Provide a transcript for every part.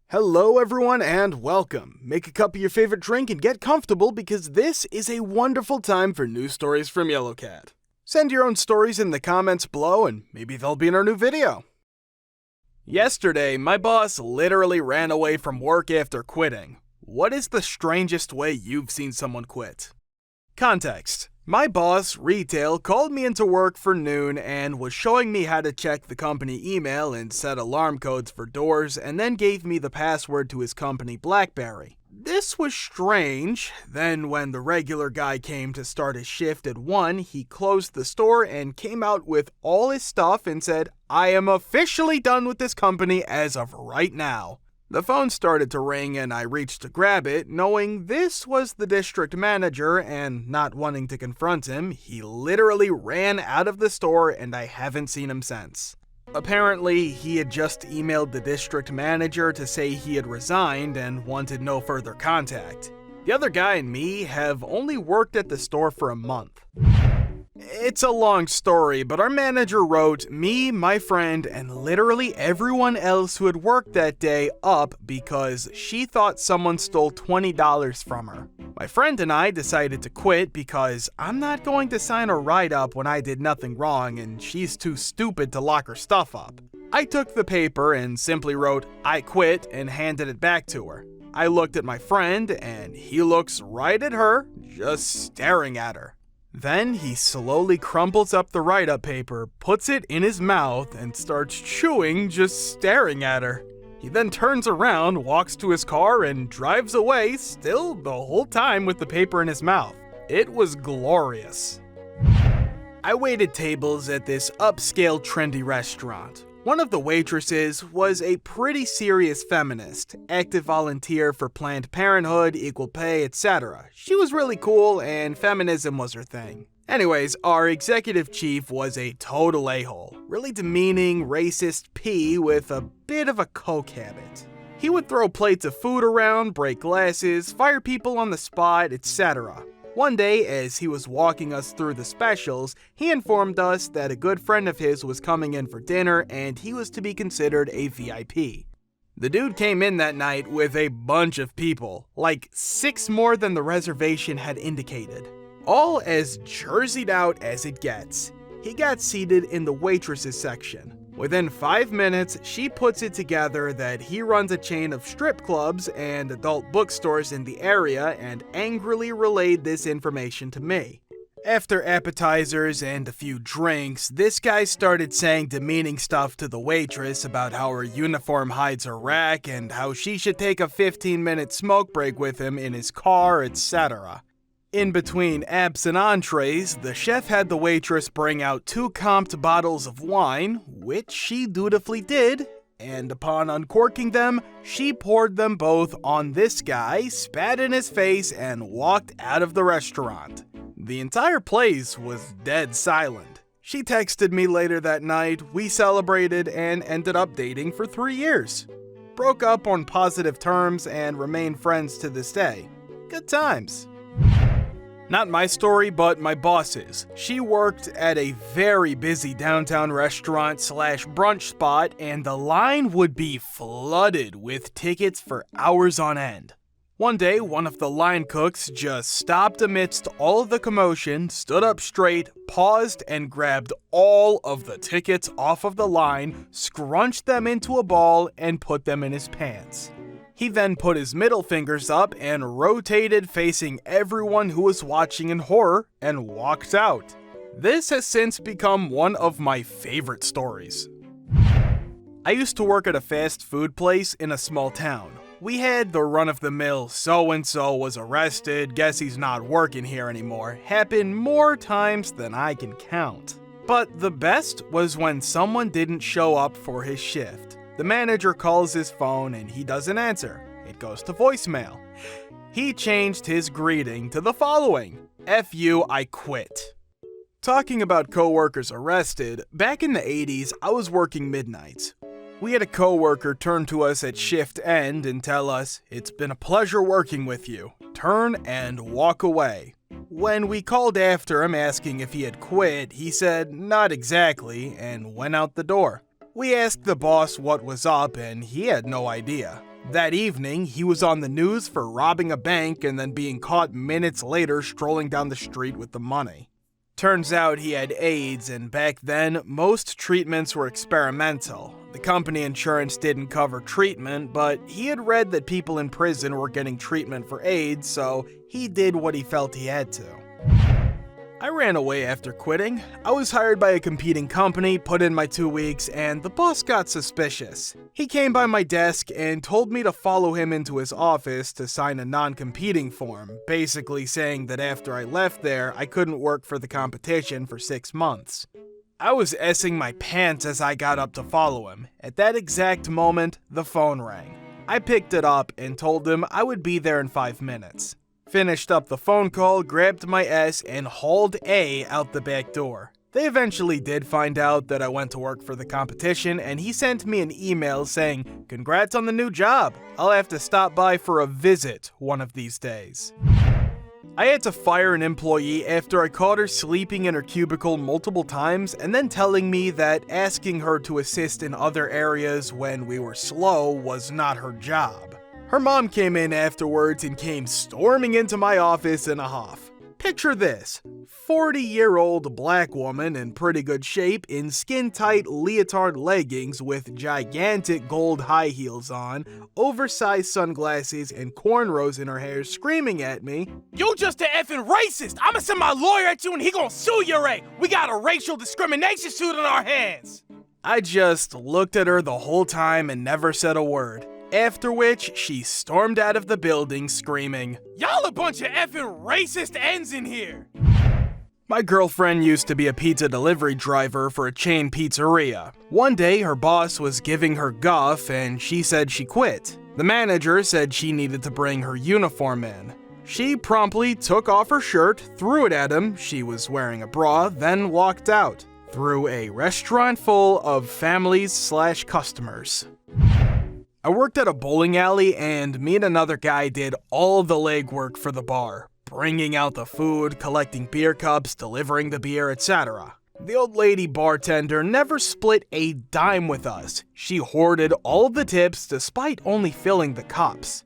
Hello everyone and welcome. Make a cup of your favorite drink and get comfortable because this is a wonderful time for news stories from Yellow Cat. Send your own stories in the comments below and maybe they'll be in our new video. Yesterday, my boss literally ran away from work after quitting. What is the strangest way you've seen someone quit? Context. My boss, retail, called me into work for noon and was showing me how to check the company email and set alarm codes for doors and then gave me the password to his company BlackBerry. This was strange. Then when the regular guy came to start his shift at 1, he closed the store and came out with all his stuff and said, "I am officially done with this company as of right now." The phone started to ring and I reached to grab it, knowing this was the district manager, and not wanting to confront him, he literally ran out of the store and I haven't seen him since. Apparently, he had just emailed the district manager to say he had resigned and wanted no further contact. The other guy and me have only worked at the store for a month. It's a long story, but our manager wrote me, my friend, and literally everyone else who had worked that day up because she thought someone stole $20 from her. My friend and I decided to quit because I'm not going to sign a write-up when I did nothing wrong and she's too stupid to lock her stuff up. I took the paper and simply wrote, "I quit," and handed it back to her. I looked at my friend and he looks right at her, just staring at her. Then he slowly crumples up the write-up paper, puts it in his mouth, and starts chewing, just staring at her. He then turns around, walks to his car, and drives away, still the whole time with the paper in his mouth. It was glorious. I waited tables at this upscale trendy restaurant. One of the waitresses was a pretty serious feminist, active volunteer for Planned Parenthood, equal pay, etc. She was really cool and feminism was her thing. Anyways, our executive chief was a total a-hole, really demeaning, racist P with a bit of a coke habit. He would throw plates of food around, break glasses, fire people on the spot, etc. One day, as he was walking us through the specials, he informed us that a good friend of his was coming in for dinner and he was to be considered a VIP. The dude came in that night with a bunch of people, like 6 more than the reservation had indicated. All as jerseyed out as it gets. He got seated in the waitresses section. Within 5 minutes, she puts it together that he runs a chain of strip clubs and adult bookstores in the area and angrily relayed this information to me. After appetizers and a few drinks, this guy started saying demeaning stuff to the waitress about how her uniform hides her rack and how she should take a 15-minute smoke break with him in his car, etc. In between apps and entrees, the chef had the waitress bring out 2 comped bottles of wine, which she dutifully did, and upon uncorking them, she poured them both on this guy, spat in his face, and walked out of the restaurant. The entire place was dead silent. She texted me later that night, we celebrated and ended up dating for 3 years. Broke up on positive terms and remain friends to this day. Good times. Not my story, but my boss's. She worked at a very busy downtown restaurant/brunch spot, and the line would be flooded with tickets for hours on end. One day, one of the line cooks just stopped amidst all of the commotion, stood up straight, paused, and grabbed all of the tickets off of the line, scrunched them into a ball, and put them in his pants. He then put his middle fingers up and rotated facing everyone who was watching in horror and walked out. This has since become one of my favorite stories. I used to work at a fast food place in a small town. We had the run-of-the-mill so-and-so was arrested, guess he's not working here anymore, happen more times than I can count. But the best was when someone didn't show up for his shift. The manager calls his phone and he doesn't answer. It goes to voicemail. He changed his greeting to the following: "F you, I quit." Talking about coworkers arrested, back in the 80s, I was working midnights. We had a coworker turn to us at shift end and tell us, "It's been a pleasure working with you. Turn and walk away." When we called after him asking if he had quit, he said, "Not exactly," and went out the door. We asked the boss what was up and he had no idea. That evening, he was on the news for robbing a bank and then being caught minutes later strolling down the street with the money. Turns out he had AIDS, and back then, most treatments were experimental. The company insurance didn't cover treatment, but he had read that people in prison were getting treatment for AIDS, so he did what he felt he had to. I ran away after quitting. I was hired by a competing company, put in my 2 weeks, and the boss got suspicious. He came by my desk and told me to follow him into his office to sign a non-competing form, basically saying that after I left there, I couldn't work for the competition for 6 months. I was essing my pants as I got up to follow him. At that exact moment, the phone rang. I picked it up and told him I would be there in 5 minutes. Finished up the phone call, grabbed my S, and hauled A out the back door. They eventually did find out that I went to work for the competition, and he sent me an email saying, "Congrats on the new job. I'll have to stop by for a visit one of these days." I had to fire an employee after I caught her sleeping in her cubicle multiple times and then telling me that asking her to assist in other areas when we were slow was not her job. Her mom came in afterwards and came storming into my office in a huff. Picture this, 40-year-old black woman in pretty good shape in skin-tight leotard leggings with gigantic gold high heels on, oversized sunglasses, and cornrows in her hair screaming at me, "You just a effing racist! I'ma send my lawyer at you and he gonna sue your ass! We got a racial discrimination suit on our hands!" I just looked at her the whole time and never said a word. After which, she stormed out of the building screaming, "Y'all a bunch of effing racist ends in here!" My girlfriend used to be a pizza delivery driver for a chain pizzeria. One day, her boss was giving her guff and she said she quit. The manager said she needed to bring her uniform in. She promptly took off her shirt, threw it at him, she was wearing a bra, then walked out, through a restaurant full of families/customers. I worked at a bowling alley, and me and another guy did all the legwork for the bar, bringing out the food, collecting beer cups, delivering the beer, etc. The old lady bartender never split a dime with us. She hoarded all the tips despite only filling the cups.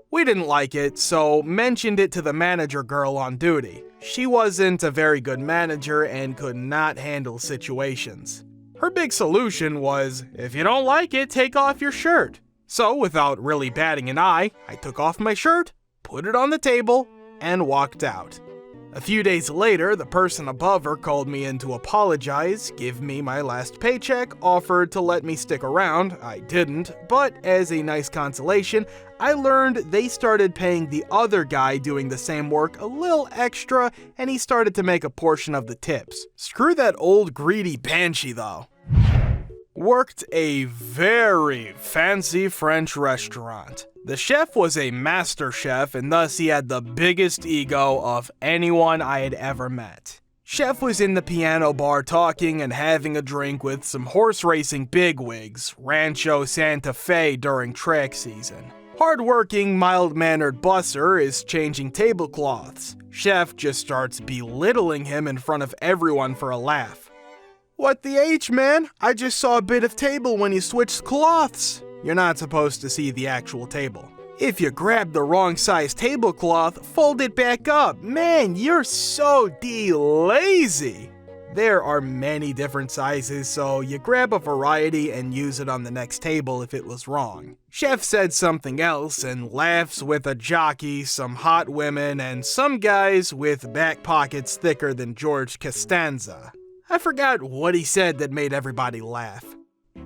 We didn't like it, so mentioned it to the manager girl on duty. She wasn't a very good manager and could not handle situations. Her big solution was, if you don't like it, take off your shirt. So, without really batting an eye, I took off my shirt, put it on the table, and walked out. A few days later, the person above her called me in to apologize, give me my last paycheck, offered to let me stick around. I didn't, but as a nice consolation, I learned they started paying the other guy doing the same work a little extra, and he started to make a portion of the tips. Screw that old greedy banshee though. Worked a very fancy French restaurant. The chef was a master chef, and thus he had the biggest ego of anyone I had ever met. Chef was in the piano bar talking and having a drink with some horse racing bigwigs, Rancho Santa Fe during track season. Hard-working, mild-mannered busser is changing tablecloths. Chef just starts belittling him in front of everyone for a laugh. "What the H, man? I just saw a bit of table when you switched cloths." You're not supposed to see the actual table. If you grab the wrong size tablecloth, fold it back up. Man, you're so lazy. There are many different sizes, so you grab a variety and use it on the next table if it was wrong. Chef said something else and laughs with a jockey, some hot women, and some guys with back pockets thicker than George Costanza. I forgot what he said that made everybody laugh.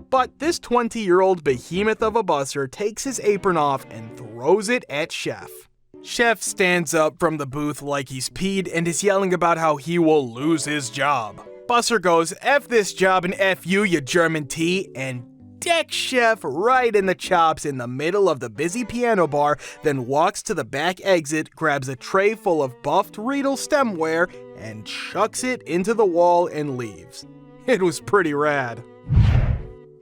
But this 20-year-old behemoth of a busser takes his apron off and throws it at Chef. Chef stands up from the booth like he's peed and is yelling about how he will lose his job. Busser goes, "F this job and F you, you German T," and decks Chef right in the chops in the middle of the busy piano bar, then walks to the back exit, grabs a tray full of buffed Riedel stemware, and chucks it into the wall and leaves. It was pretty rad.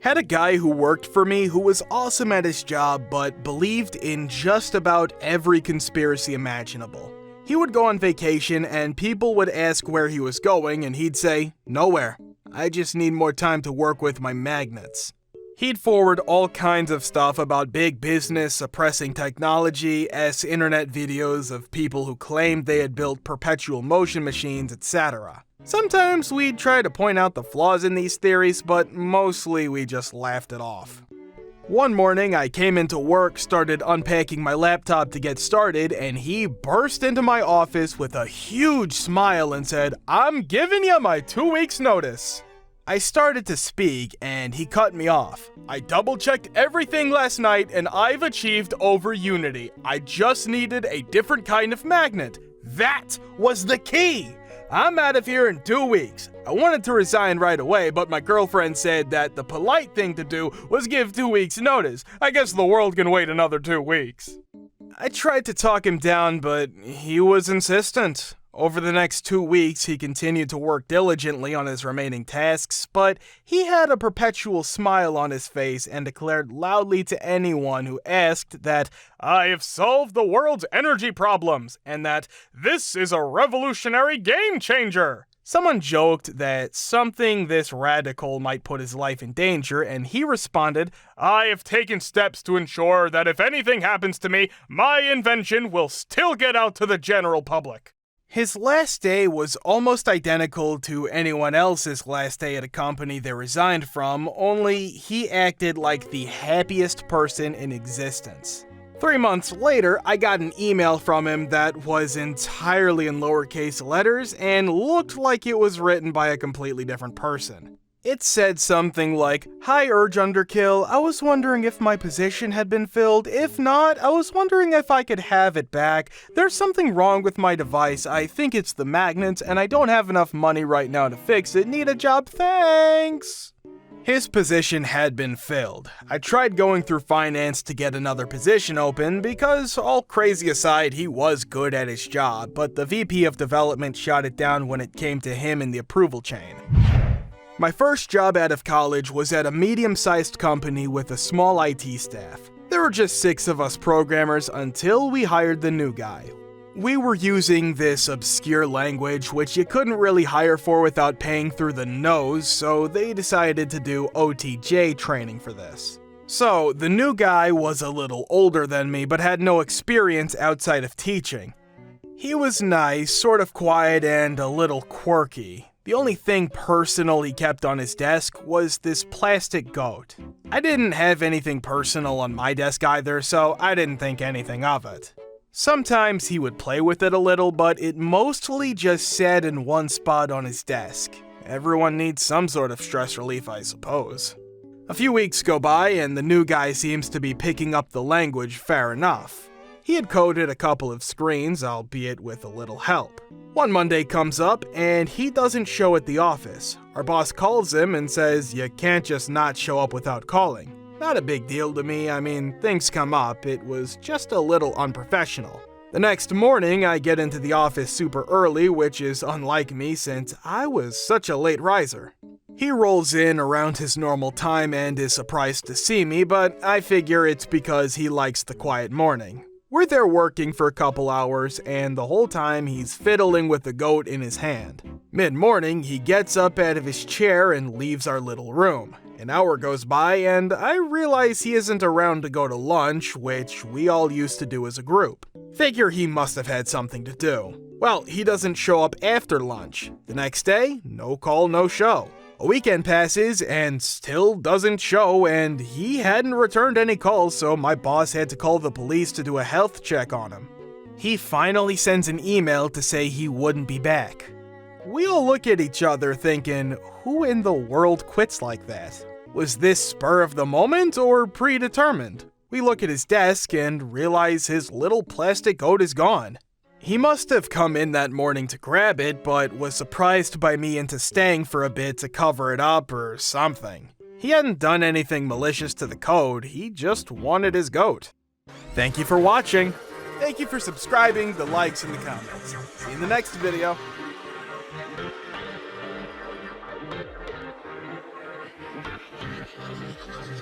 Had a guy who worked for me who was awesome at his job but believed in just about every conspiracy imaginable. He would go on vacation and people would ask where he was going and he'd say, "Nowhere. I just need more time to work with my magnets." He'd forward all kinds of stuff about big business suppressing technology, internet videos of people who claimed they had built perpetual motion machines, etc. Sometimes we'd try to point out the flaws in these theories, but mostly we just laughed it off. One morning, I came into work, started unpacking my laptop to get started, and he burst into my office with a huge smile and said, "I'm giving you my 2 weeks notice." I started to speak, and he cut me off. "I double-checked everything last night, and I've achieved over Unity. I just needed a different kind of magnet. That was the key! I'm out of here in 2 weeks. I wanted to resign right away, but my girlfriend said that the polite thing to do was give 2 weeks notice. I guess the world can wait another 2 weeks. I tried to talk him down, but he was insistent. Over the next 2 weeks, he continued to work diligently on his remaining tasks, but he had a perpetual smile on his face and declared loudly to anyone who asked that "I have solved the world's energy problems," and that "this is a revolutionary game changer." Someone joked that something this radical might put his life in danger, and he responded, "I have taken steps to ensure that if anything happens to me, my invention will still get out to the general public." His last day was almost identical to anyone else's last day at a company they resigned from, only he acted like the happiest person in existence. 3 months later, I got an email from him that was entirely in lowercase letters and looked like it was written by a completely different person. It said something like, "Hi Urge Underkill, I was wondering if my position had been filled. If not, I was wondering if I could have it back. There's something wrong with my device. I think it's the magnets, and I don't have enough money right now to fix it. Need a job, thanks." His position had been filled. I tried going through finance to get another position open because, all crazy aside, he was good at his job, but the VP of development shot it down when it came to him in the approval chain. My first job out of college was at a medium-sized company with a small IT staff. There were just 6 of us programmers until we hired the new guy. We were using this obscure language which you couldn't really hire for without paying through the nose, so they decided to do OTJ training for this. So, the new guy was a little older than me but had no experience outside of teaching. He was nice, sort of quiet, and a little quirky. The only thing personal he kept on his desk was this plastic goat. I didn't have anything personal on my desk either, so I didn't think anything of it. Sometimes he would play with it a little, but it mostly just sat in one spot on his desk. Everyone needs some sort of stress relief, I suppose. A few weeks go by, and the new guy seems to be picking up the language fair enough. He had coded a couple of screens, albeit with a little help. One Monday comes up, and he doesn't show at the office. Our boss calls him and says, "You can't just not show up without calling." Not a big deal to me, I mean, things come up, it was just a little unprofessional. The next morning, I get into the office super early, which is unlike me since I was such a late riser. He rolls in around his normal time and is surprised to see me, but I figure it's because he likes the quiet morning. We're there working for a couple hours, and the whole time he's fiddling with the goat in his hand. Mid-morning, he gets up out of his chair and leaves our little room. An hour goes by, and I realize he isn't around to go to lunch, which we all used to do as a group. Figure he must have had something to do. Well, he doesn't show up after lunch. The next day, no call, no show. A weekend passes and still doesn't show, and he hadn't returned any calls, so my boss had to call the police to do a health check on him. He finally sends an email to say he wouldn't be back. We all look at each other thinking, who in the world quits like that? Was this spur of the moment or predetermined? We look at his desk and realize his little plastic goat is gone. He must have come in that morning to grab it, but was surprised by me into staying for a bit to cover it up or something. He hadn't done anything malicious to the code, he just wanted his goat. Thank you for watching. Thank you for subscribing, the likes, and the comments. See you in the next video.